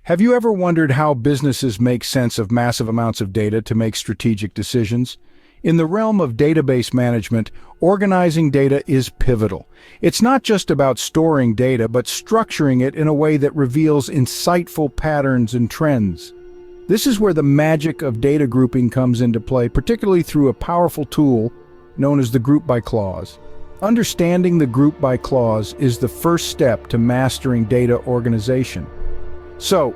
Have you ever wondered how businesses make sense of massive amounts of data to make strategic decisions? In the realm of database management, organizing data is pivotal. It's not just about storing data, but structuring it in a way that reveals insightful patterns and trends. This is where the magic of data grouping comes into play, particularly through a powerful tool known as the group by clause. Understanding the group by clause is the first step to mastering data organization. So,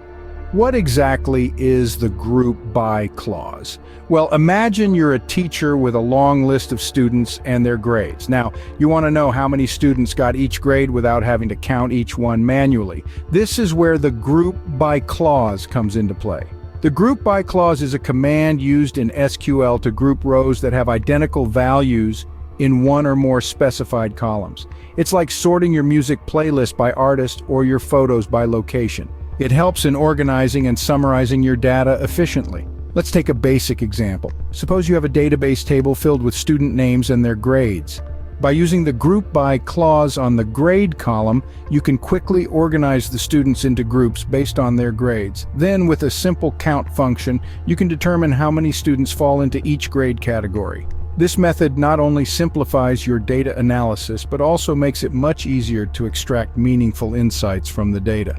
what exactly is the group by clause? Well, imagine you're a teacher with a long list of students and their grades. Now, you want to know how many students got each grade without having to count each one manually. This is where the group by clause comes into play. The group by clause is a command used in SQL to group rows that have identical values in one or more specified columns. It's like sorting your music playlist by artist or your photos by location. It helps in organizing and summarizing your data efficiently. Let's take a basic example. Suppose you have a database table filled with student names and their grades. By using the group by clause on the grade column, you can quickly organize the students into groups based on their grades. Then, with a simple count function, you can determine how many students fall into each grade category. This method not only simplifies your data analysis, but also makes it much easier to extract meaningful insights from the data.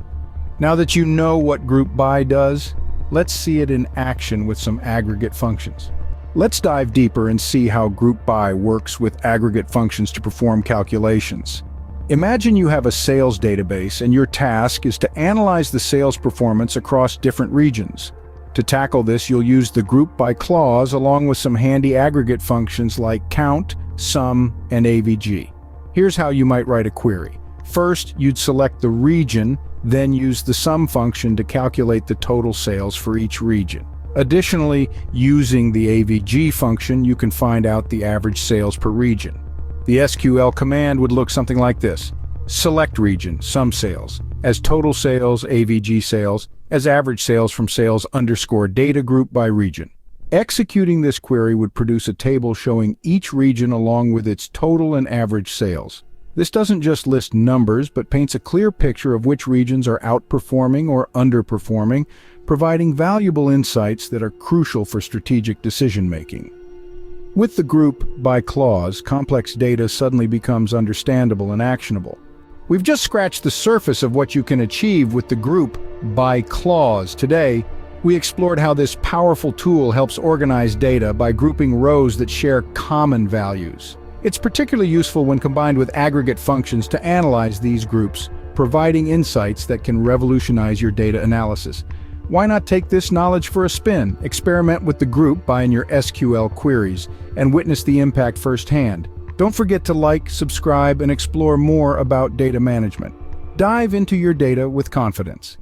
Now that you know what group by does, let's see it in action with some aggregate functions. Let's dive deeper and see how group by works with aggregate functions to perform calculations. Imagine you have a sales database and your task is to analyze the sales performance across different regions. To tackle this, you'll use the group by clause along with some handy aggregate functions like count, sum, and AVG. Here's how you might write a query. First, you'd select the region, then use the sum function to calculate the total sales for each region. Additionally, using the AVG function, you can find out the average sales per region. The SQL command would look something like this. Select region, sum sales, as total sales, AVG sales, as average sales from sales underscore data group by region. Executing this query would produce a table showing each region along with its total and average sales. This doesn't just list numbers, but paints a clear picture of which regions are outperforming or underperforming, providing valuable insights that are crucial for strategic decision-making. With the group by clause, complex data suddenly becomes understandable and actionable. We've just scratched the surface of what you can achieve with the group by clause. Today, we explored how this powerful tool helps organize data by grouping rows that share common values. It's particularly useful when combined with aggregate functions to analyze these groups, providing insights that can revolutionize your data analysis. Why not take this knowledge for a spin? Experiment with the group by in your SQL queries and witness the impact firsthand. Don't forget to like, subscribe, and explore more about data management. Dive into your data with confidence.